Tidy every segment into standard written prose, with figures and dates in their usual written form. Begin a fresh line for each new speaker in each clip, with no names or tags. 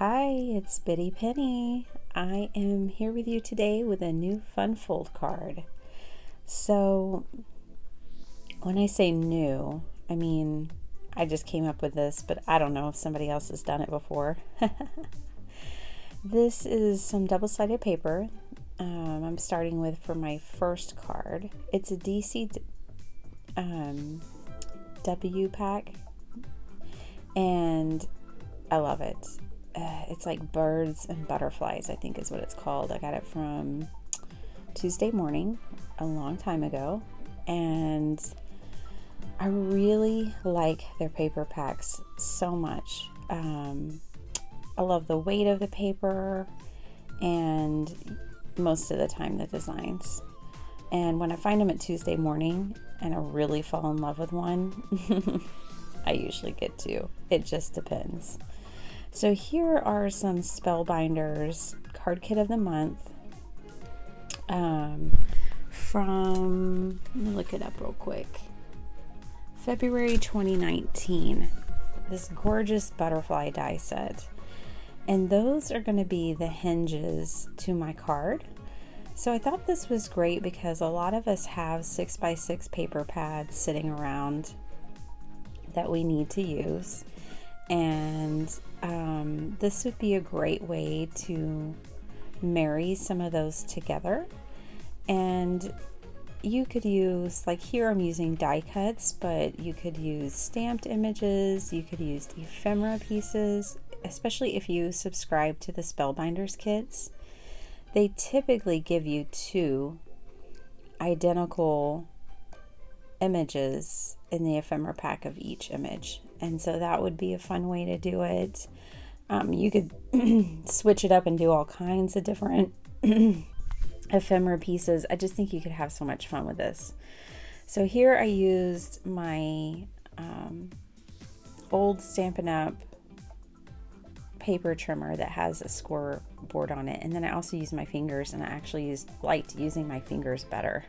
Hi, it's Bitty Penny. I am here with you today with a new fun fold card. So, when I say new, I mean I just came up with this, but I don't know if somebody else has done it before. This is some double-sided paper. I'm starting with for my first card. It's a DC W pack, and I love it. It's like birds and butterflies, I think is what it's called. I got it from Tuesday Morning a long time ago, and I really like their paper packs so much. I love the weight of the paper and most of the time the designs. And when I find them at Tuesday Morning and I really fall in love with one, I usually get two. It just depends. So here are some Spellbinders card kit of the month from, let me look it up real quick, February 2019. This gorgeous butterfly die set. And those are going to be the hinges to my card. So I thought this was great because a lot of us have 6x6 paper pads sitting around that we need to use. And this would be a great way to marry some of those together. And you could use, like here I'm using die cuts, but you could use stamped images, you could use ephemera pieces, especially if you subscribe to the Spellbinders kits. They typically give you two identical images in the ephemera pack of each image, and so that would be a fun way to do it. You could switch it up and do all kinds of different ephemera pieces. I just think you could have so much fun with this. So here I used my old Stampin' Up! Paper trimmer that has a score board on it, and then I also used my fingers, and I actually liked using my fingers better.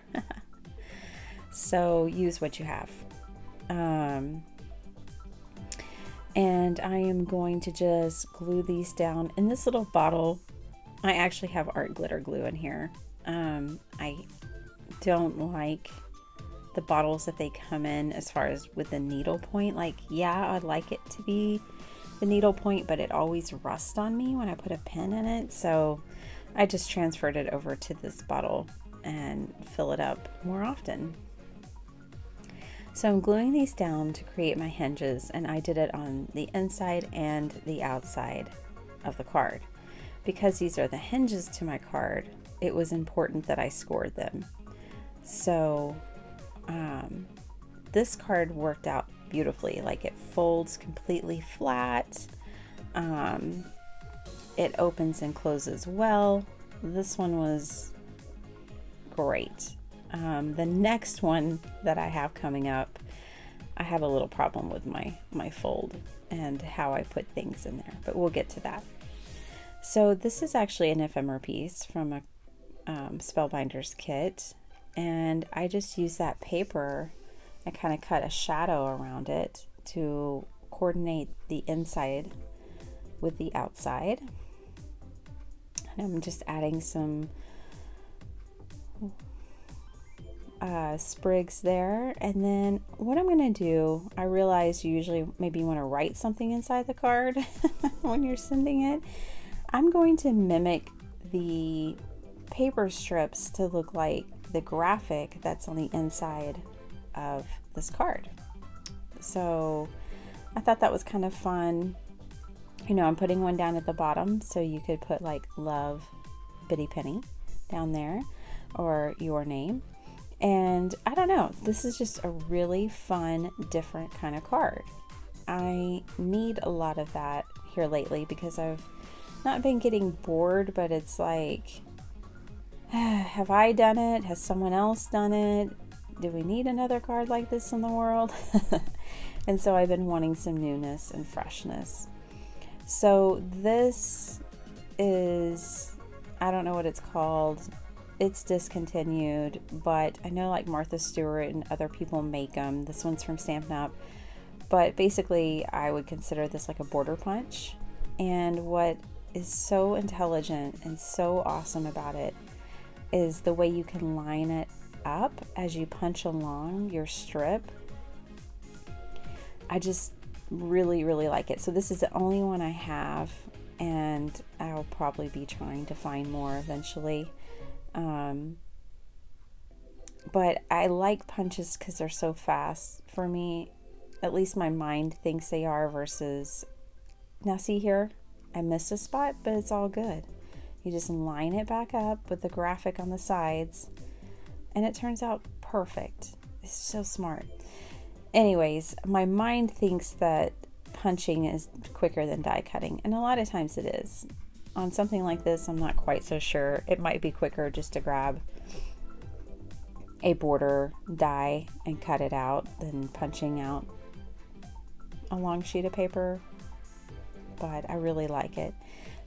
So use what you have. And I am going to just glue these down in this little bottle. I actually have art glitter glue in here. I don't like the bottles that they come in as far as with the needle point. Like, yeah, I'd like it to be the needle point, but it always rusts on me when I put a pen in it. So I just transferred it over to this bottle and fill it up more often. So I'm gluing these down to create my hinges, and I did it on the inside and the outside of the card. Because these are the hinges to my card, it was important that I scored them. So this card worked out beautifully. Like, it folds completely flat. It opens and closes well. This one was great. The next one that I have coming up, I have a little problem with my fold and how I put things in there, but we'll get to that. So this is actually an ephemera piece from a Spellbinders kit, and I just use that paper. I kind of cut a shadow around it to coordinate the inside with the outside. And I'm just adding some sprigs there. And then what I'm going to do, I realize you usually maybe want to write something inside the card when you're sending it. I'm going to mimic the paper strips to look like the graphic that's on the inside of this card. So I thought that was kind of fun. You know, I'm putting one down at the bottom, so you could put like love Bitty Penny down there, or your name. And I don't know, this is just a really fun, different kind of card. I need a lot of that here lately because I've not been getting bored, but it's like, have I done it? Has someone else done it? Do we need another card like this in the world? And so I've been wanting some newness and freshness. So this is, I don't know what it's called. It's discontinued, but I know like Martha Stewart and other people make them. This one's from Stampin' Up! But basically I would consider this like a border punch. And what is so intelligent and so awesome about it is the way you can line it up as you punch along your strip. I just really, really like it. So this is the only one I have, and I'll probably be trying to find more eventually. But I like punches because they're so fast. For me, at least my mind thinks they are, versus, now see here, I missed a spot, but it's all good. You just line it back up with the graphic on the sides, and it turns out perfect. It's so smart. Anyways, my mind thinks that punching is quicker than die cutting, and a lot of times it is. On something like this, I'm not quite so sure. It might be quicker just to grab a border die and cut it out than punching out a long sheet of paper, but I really like it.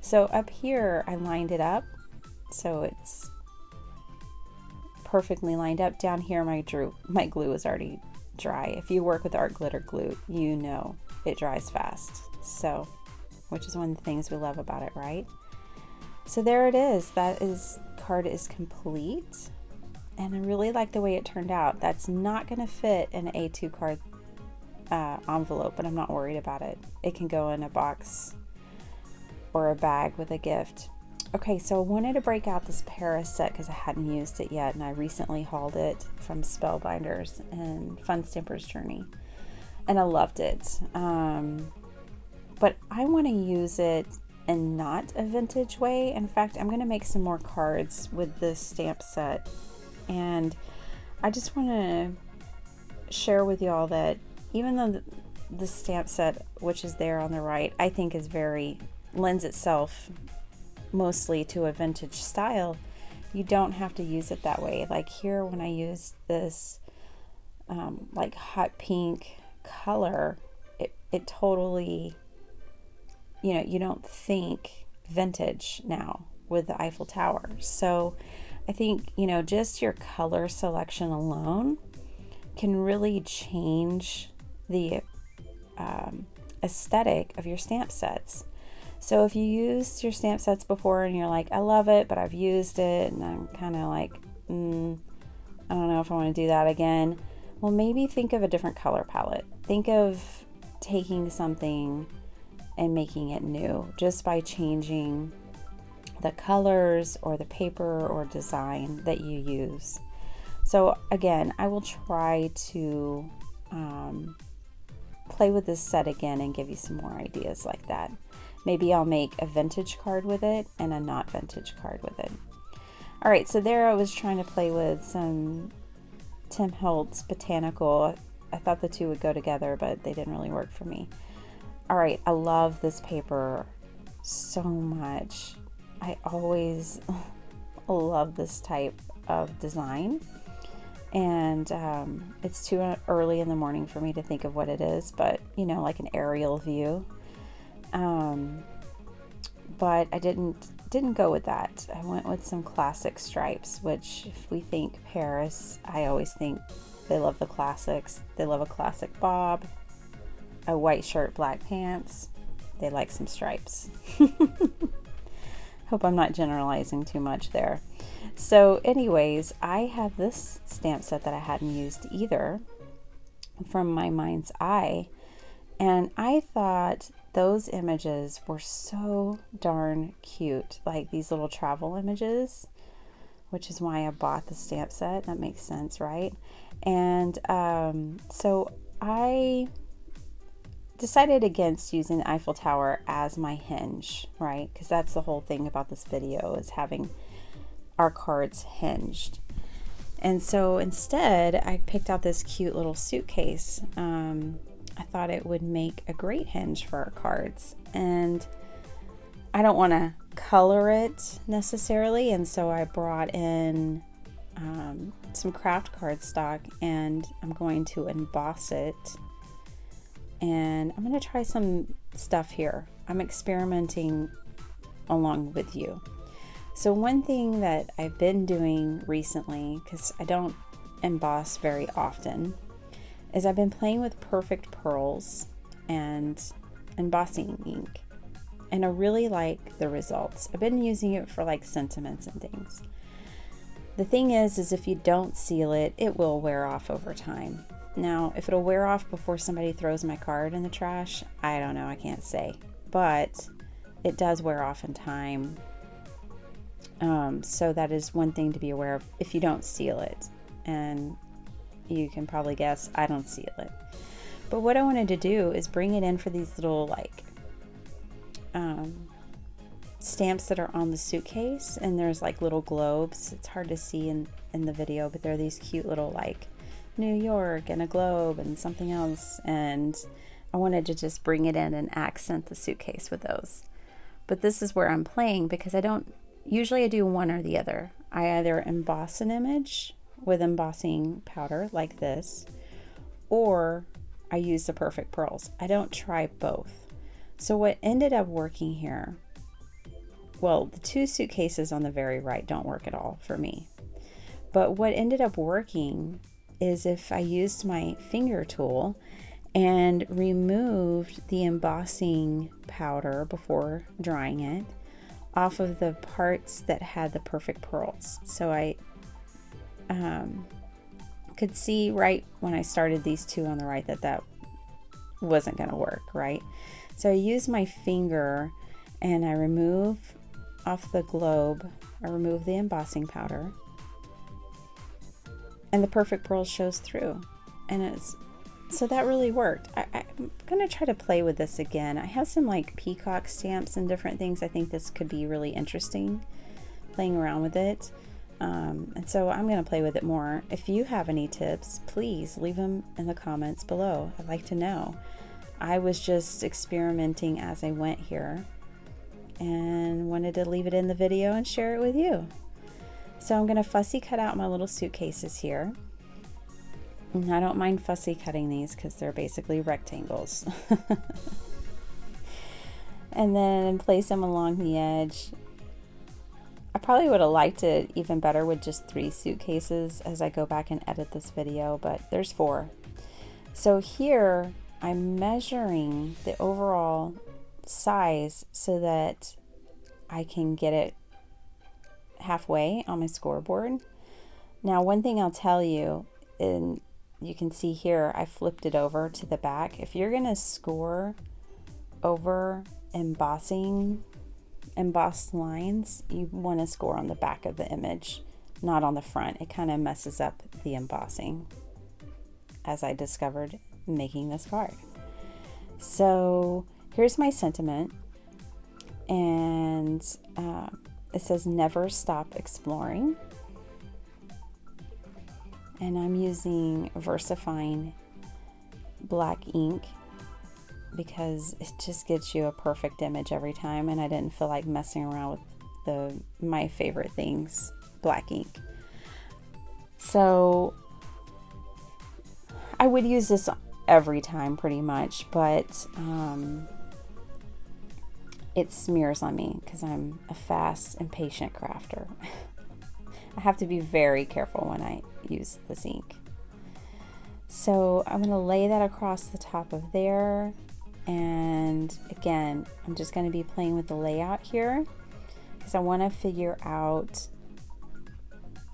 So up here I lined it up so it's perfectly lined up. Down here my glue is already dry. If you work with art glitter glue, you know it dries fast, so, which is one of the things we love about it, right? So there it is. Card is complete. And I really like the way it turned out. That's not going to fit in an A2 card envelope, but I'm not worried about it. It can go in a box or a bag with a gift. Okay, so I wanted to break out this Paris set because I hadn't used it yet, and I recently hauled it from Spellbinders and Fun Stampers Journey, and I loved it. But I want to use it in not a vintage way. In fact, I'm going to make some more cards with this stamp set. And I just want to share with y'all that even though the stamp set, which is there on the right, I think lends itself mostly to a vintage style, you don't have to use it that way. Like here, when I use this like hot pink color, it totally, you don't think vintage now with the Eiffel Tower. So I think, just your color selection alone can really change the aesthetic of your stamp sets. So if you used your stamp sets before and you're like, I love it, but I've used it and I'm kind of like, I don't know if I want to do that again. Well, maybe think of a different color palette. Think of taking something and making it new just by changing the colors or the paper or design that you use. So again, I will try to play with this set again and give you some more ideas like that. Maybe I'll make a vintage card with it and a not vintage card with it. All right, so there I was trying to play with some Tim Holtz Botanical. I thought the two would go together, but they didn't really work for me. All right, I love this paper so much. I always love this type of design, and it's too early in the morning for me to think of what it is, but like an aerial view. But I didn't go with that. I went with some classic stripes, which if we think Paris, I always think they love the classics. They love a classic bob, a white shirt, black pants. They like some stripes. Hope I'm not generalizing too much there. So anyways, I have this stamp set that I hadn't used either from my mind's eye, and I thought those images were so darn cute, like these little travel images, which is why I bought the stamp set. That makes sense, right? And so I decided against using the Eiffel Tower as my hinge, right? Because that's the whole thing about this video, is having our cards hinged. And so instead, I picked out this cute little suitcase. I thought it would make a great hinge for our cards. And I don't want to color it necessarily, and so I brought in some craft cardstock, and I'm going to emboss it. And I'm going to try some stuff here. I'm experimenting along with you. So one thing that I've been doing recently, because I don't emboss very often, is I've been playing with Perfect Pearls and embossing ink. and I really like the results. I've been using it for like sentiments and things. The thing is if you don't seal it, it will wear off over time. Now, if it'll wear off before somebody throws my card in the trash, I don't know, I can't say. But it does wear off in time. So that is one thing to be aware of if you don't seal it. And you can probably guess I don't seal it. But what I wanted to do is bring it in for these little like stamps that are on the suitcase, and there's like little globes. It's hard to see in the video, but they're these cute little like New York and a globe and something else, and I wanted to just bring it in and accent the suitcase with those. But this is where I'm playing, because I don't usually, I do one or the other. I either emboss an image with embossing powder like this, or I use the perfect pearls. I don't try both. So what ended up working here, well, the two suitcases on the very right don't work at all for me. But what ended up working is if I used my finger tool and removed the embossing powder before drying it off of the parts that had the perfect pearls. So I could see right when I started these two on the right that wasn't going to work, right? So I use my finger and I remove off the globe, I remove the embossing powder, and the perfect pearl shows through. And so that really worked. I'm going to try to play with this again. I have some like peacock stamps and different things. I think this could be really interesting, playing around with it. And so I'm going to play with it more. If you have any tips, please leave them in the comments below. I'd like to know. I was just experimenting as I went here and wanted to leave it in the video and share it with you. So I'm going to fussy cut out my little suitcases here. And I don't mind fussy cutting these because they're basically rectangles. And then place them along the edge. I probably would have liked it even better with just 3 suitcases as I go back and edit this video, but there's 4. So here I'm measuring the overall size so that I can get it halfway on my scoreboard. Now, one thing I'll tell you, and you can see here, I flipped it over to the back. If you're gonna score over embossed lines, you want to score on the back of the image, not on the front. It kind of messes up the embossing, as I discovered making this card. So here's my sentiment, and it says never stop exploring, and I'm using VersaFine black ink because it just gets you a perfect image every time, and I didn't feel like messing around with my favorite things, black ink. So I would use this every time pretty much, but it smears on me because I'm a fast and patient crafter. I have to be very careful when I use this ink. So I'm going to lay that across the top of there. And again, I'm just going to be playing with the layout here because I want to figure out,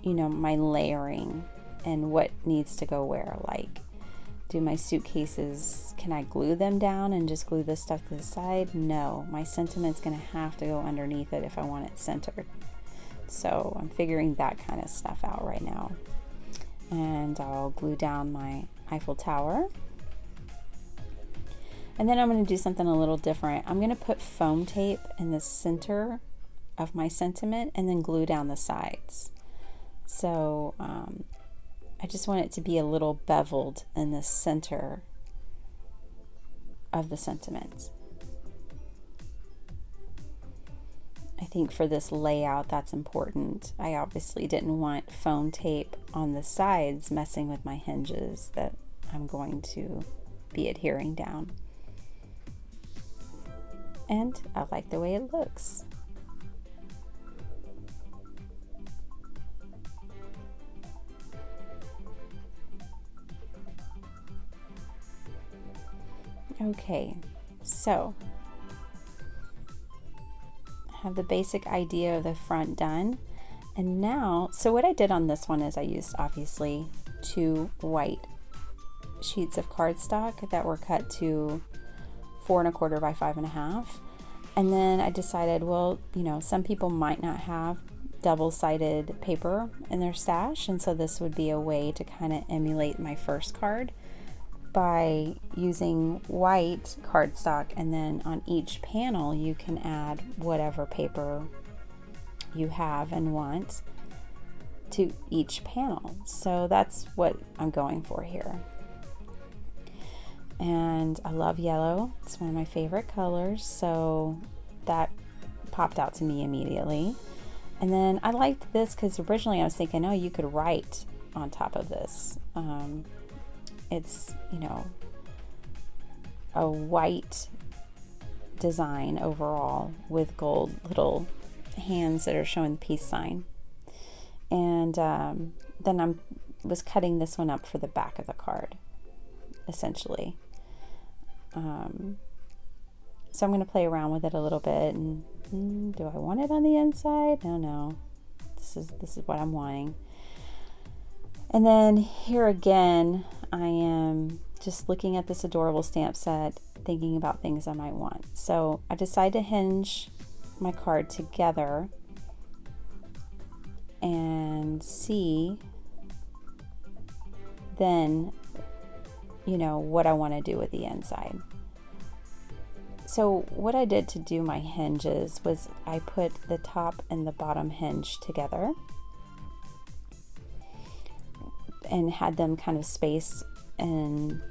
my layering and what needs to go where. Like, do my suitcases, can I glue them down and just glue this stuff to the side? No, my sentiment's going to have to go underneath it if I want it centered. So I'm figuring that kind of stuff out right now. And I'll glue down my Eiffel Tower. And then I'm going to do something a little different. I'm going to put foam tape in the center of my sentiment and then glue down the sides. So I just want it to be a little beveled in the center of the sentiment. I think for this layout that's important. I obviously didn't want foam tape on the sides messing with my hinges that I'm going to be adhering down. And I like the way it looks. Okay, so have the basic idea of the front done. And now, so what I did on this one is I used obviously 2 white sheets of cardstock that were cut to 4 1/4 by 5 1/2. And then I decided, well, some people might not have double-sided paper in their stash, and so this would be a way to kind of emulate my first card by using white cardstock, and then on each panel you can add whatever paper you have and want to each panel. So that's what I'm going for here. And I love yellow. It's one of my favorite colors, so that popped out to me immediately. And then I liked this because originally I was thinking, oh, you could write on top of this. It's, a white design overall with gold little hands that are showing the peace sign. And then I was cutting this one up for the back of the card, essentially. So I'm going to play around with it a little bit, and do I want it on the inside? No. This is what I'm wanting. And then here again, I am just looking at this adorable stamp set, thinking about things I might want. So I decided to hinge my card together and see then, what I want to do with the inside. So what I did to do my hinges was I put the top and the bottom hinge together and had them kind of spaced in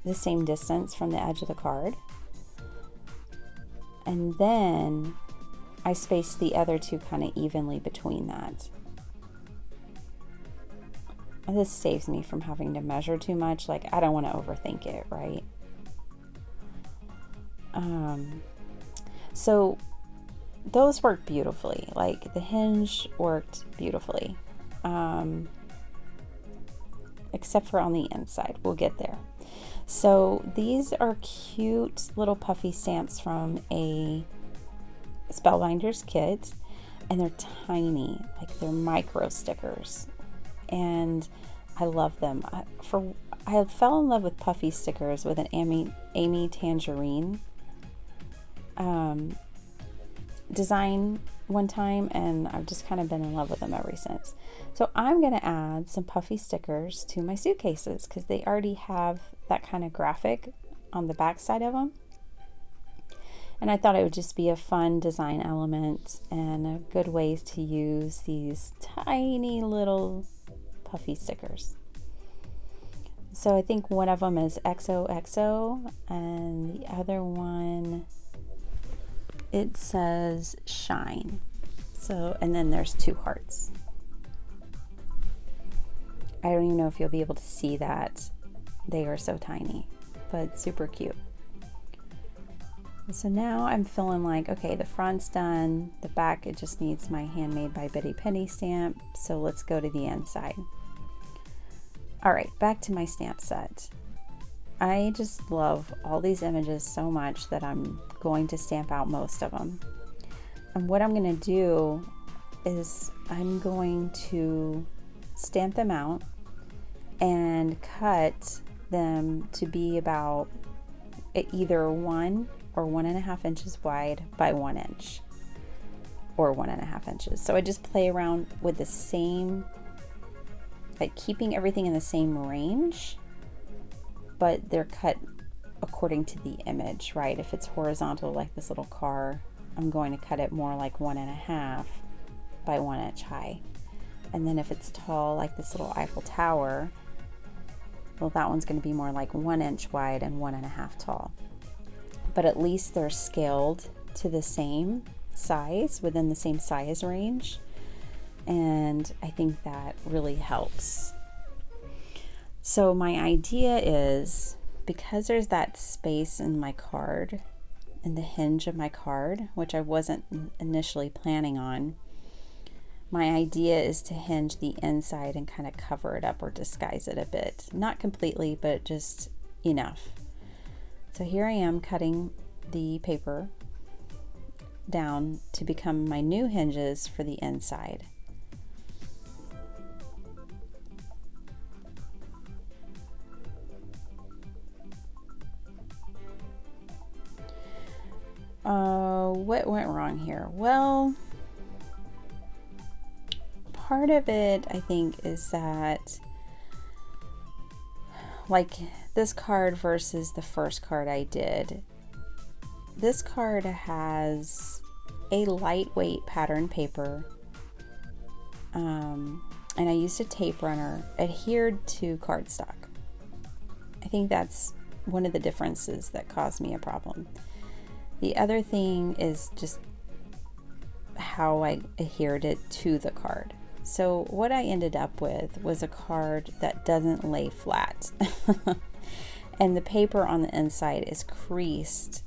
the same distance from the edge of the card. And then I spaced the other two kind of evenly between that. And this saves me from having to measure too much. Like, I don't want to overthink it, right? So those worked beautifully. Like, the hinge worked beautifully. Except for on the inside. We'll get there. So these are cute little puffy stamps from a Spellbinders kit, and they're tiny, like they're micro stickers, and I love them. I fell in love with puffy stickers with an Amy Tangerine design one time, and I've just kind of been in love with them ever since. So I'm going to add some puffy stickers to my suitcases because they already have that kind of graphic on the back side of them. And I thought it would just be a fun design element and a good way to use these tiny little puffy stickers. So I think one of them is XOXO and the other one, it says shine. So, and then there's 2 hearts. I don't even know if you'll be able to see that. They are so tiny, but super cute. So now I'm feeling like, okay, the front's done. The back, it just needs my Handmade by Betty Penny stamp. So let's go to the inside. All right, back to my stamp set. I just love all these images so much that I'm going to stamp out most of them. And what I'm going to do is I'm going to stamp them out and cut them to be about either 1 or 1.5 inches wide by 1 inch or 1.5 inches. So I just play around with the same, like keeping everything in the same range, but they're cut according to the image, right? If it's horizontal like this little car, I'm going to cut it more like 1.5 by 1 inch high. And then if it's tall like this little Eiffel Tower, well, that one's going to be more like 1 inch wide and 1.5 tall. But at least they're scaled to the same size, within the same size range. And I think that really helps. So my idea is, because there's that space in my card, in the hinge of my card, which I wasn't initially planning on, my idea is to hinge the inside and kind of cover it up or disguise it a bit. Not completely, but just enough. So here I am cutting the paper down to become my new hinges for the inside. What went wrong here? Well, part of it, I think, is that, like this card versus the first card I did, this card has a lightweight pattern paper, and I used a tape runner adhered to cardstock. I think that's one of the differences that caused me a problem. The other thing is just how I adhered it to the card. So what I ended up with was a card that doesn't lay flat. And the paper on the inside is creased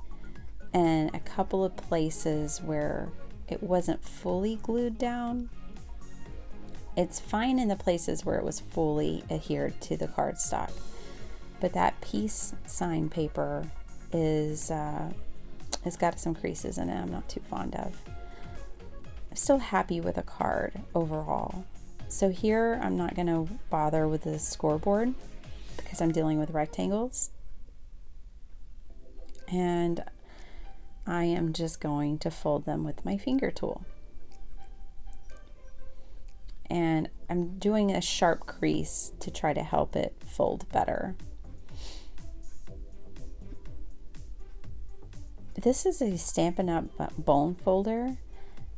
and a couple of places where it wasn't fully glued down. It's fine in the places where it was fully adhered to the cardstock. But that peace sign paper is it's got some creases in it I'm not too fond of. I'm still happy with the card overall. So here I'm not going to bother with the scoreboard because I'm dealing with rectangles. And I am just going to fold them with my finger tool. And I'm doing a sharp crease to try to help it fold better. This is a Stampin' Up! Bone folder,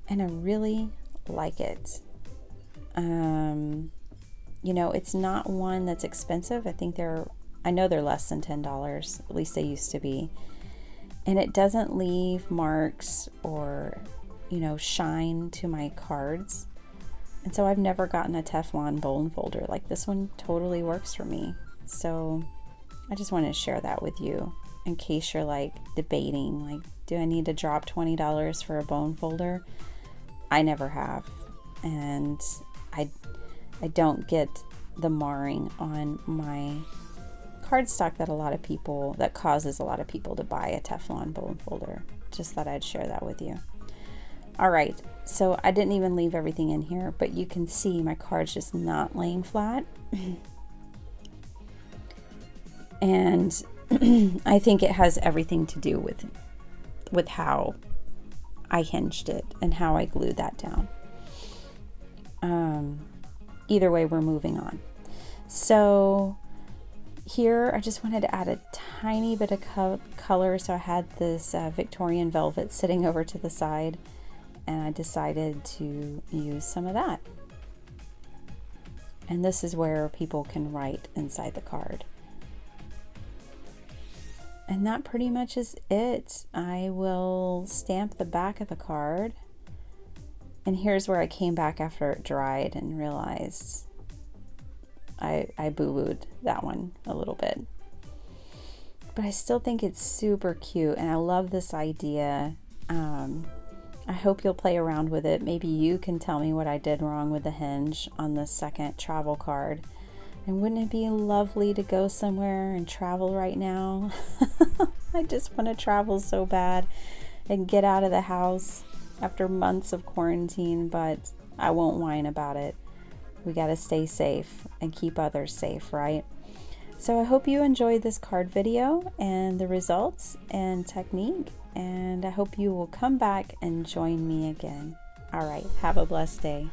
and I really like it. You know, it's not one that's expensive. I know they're less than $10, at least they used to be. And it doesn't leave marks or, you know, shine to my cards. And so I've never gotten a Teflon bone folder. Like, this one totally works for me. So I just wanted to share that with you in case you're like debating, like, do I need to drop $20 for a bone folder? I never have. And I don't get the marring on my cardstock that causes a lot of people to buy a Teflon bone folder. Just thought I'd share that with you. All right, so I didn't even leave everything in here, but you can see my card's just not laying flat. And I think it has everything to do with how I hinged it and how I glued that down. Either way, we're moving on. So here I just wanted to add a tiny bit of color. So I had this Victorian velvet sitting over to the side, and I decided to use some of that. And this is where people can write inside the card. And that pretty much is it. I will stamp the back of the card. And here's where I came back after it dried and realized I boo-booed that one a little bit. But I still think it's super cute, and I love this idea. I hope you'll play around with it. Maybe you can tell me what I did wrong with the hinge on the second travel card. And wouldn't it be lovely to go somewhere and travel right now? I just want to travel so bad and get out of the house after months of quarantine, but I won't whine about it. We got to stay safe and keep others safe, right? So I hope you enjoyed this card video and the results and technique, and I hope you will come back and join me again. All right, have a blessed day.